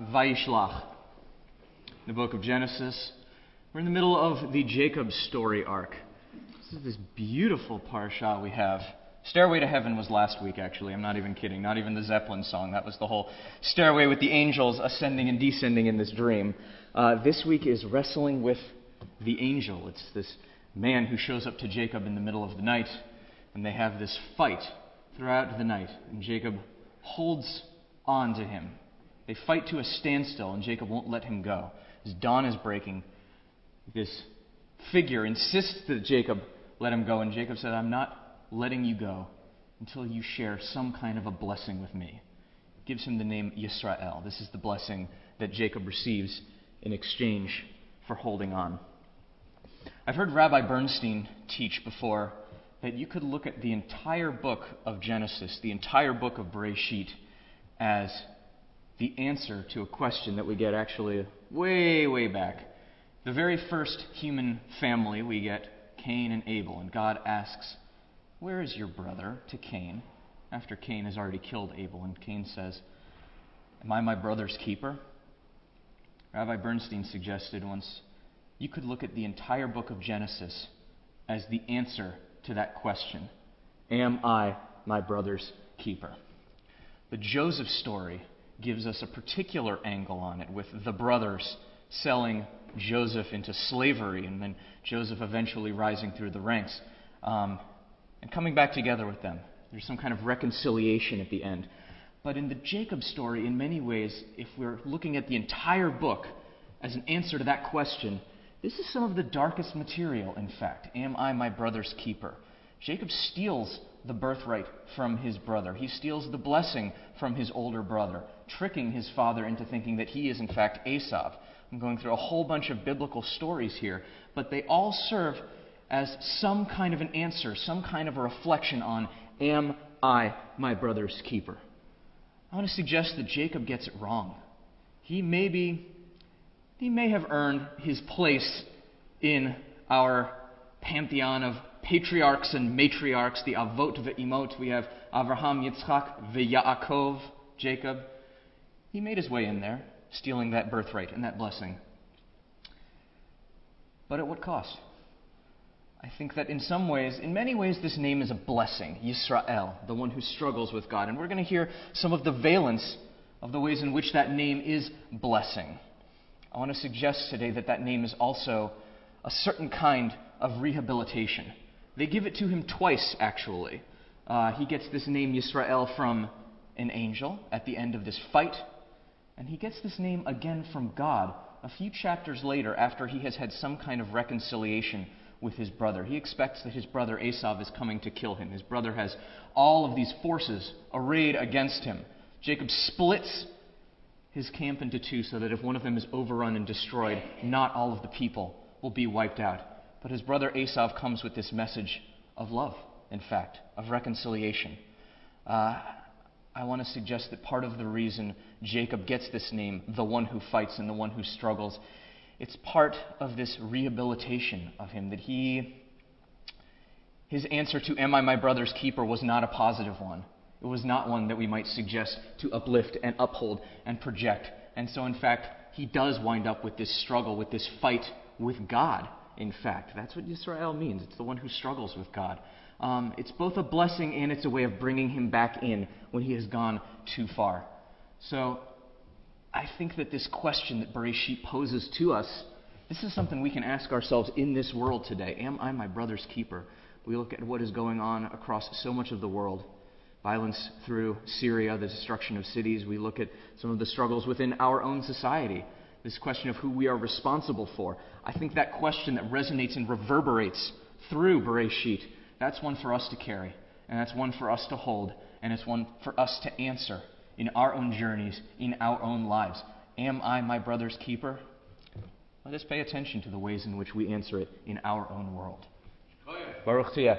Vayishlach, the book of Genesis. We're in the middle of the Jacob story arc. This is this beautiful parsha we have. Stairway to Heaven was last week, actually. I'm not even kidding. Not even the Zeppelin song. That was the whole stairway with the angels ascending and descending in this dream. This week is wrestling with the angel. It's this man who shows up to Jacob in the middle of the night, and they have this fight throughout the night, and Jacob holds on to him. They fight to a standstill, and Jacob won't let him go. As dawn is breaking, this figure insists that Jacob let him go, and Jacob said, "I'm not letting you go until you share some kind of a blessing with me." Gives him the name Yisrael. This is the blessing that Jacob receives in exchange for holding on. I've heard Rabbi Bernstein teach before that you could look at the entire book of Genesis, the entire book of Bereshit, as the answer to a question that we get actually way, way back. The very first human family we get, Cain and Abel, and God asks, "Where is your brother?" to Cain, after Cain has already killed Abel, and Cain says, "Am I my brother's keeper?" Rabbi Bernstein suggested once, you could look at the entire book of Genesis as the answer to that question. Am I my brother's keeper? The Joseph story gives us a particular angle on it, with the brothers selling Joseph into slavery, and then Joseph eventually rising through the ranks, and coming back together with them. There's some kind of reconciliation at the end. But in the Jacob story, in many ways, if we're looking at the entire book as an answer to that question, this is some of the darkest material, in fact. Am I my brother's keeper? Jacob steals the birthright from his brother. He steals the blessing from his older brother, tricking his father into thinking that he is in fact Esau. I'm going through a whole bunch of biblical stories here, but they all serve as some kind of an answer, some kind of a reflection on, am I my brother's keeper? I want to suggest that Jacob gets it wrong. He may have earned his place in our pantheon of patriarchs and matriarchs, the Avot ve'imot. We have Avraham, Yitzchak, ve'Yaakov, Jacob. He made his way in there, stealing that birthright and that blessing. But at what cost? I think that in many ways, this name is a blessing. Yisrael, the one who struggles with God. And we're going to hear some of the valence of the ways in which that name is blessing. I want to suggest today that that name is also a certain kind of rehabilitation. They give it to him twice, actually. He gets this name Yisrael from an angel at the end of this fight, and he gets this name again from God a few chapters later, after he has had some kind of reconciliation with his brother. He expects that his brother Esau is coming to kill him. His brother has all of these forces arrayed against him. Jacob splits his camp into two so that if one of them is overrun and destroyed, not all of the people will be wiped out. But his brother Esau comes with this message of love, in fact, of reconciliation. I want to suggest that part of the reason Jacob gets this name, the one who fights and the one who struggles, it's part of this rehabilitation of him, that his answer to "Am I my brother's keeper?" was not a positive one. It was not one that we might suggest to uplift and uphold and project. And so, in fact, he does wind up with this struggle, with this fight with God, in fact. That's what Yisrael means. It's the one who struggles with God. It's both a blessing and it's a way of bringing him back in when he has gone too far. So, I think that this question that Bereshit poses to us, this is something we can ask ourselves in this world today. Am I my brother's keeper? We look at what is going on across so much of the world. Violence through Syria, the destruction of cities. We look at some of the struggles within our own society. This question of who we are responsible for. I think that question that resonates and reverberates through Bereshit, that's one for us to carry. And that's one for us to hold. And it's one for us to answer in our own journeys, in our own lives. Am I my brother's keeper? Let us pay attention to the ways in which we answer it in our own world. Baruch Tiyeh.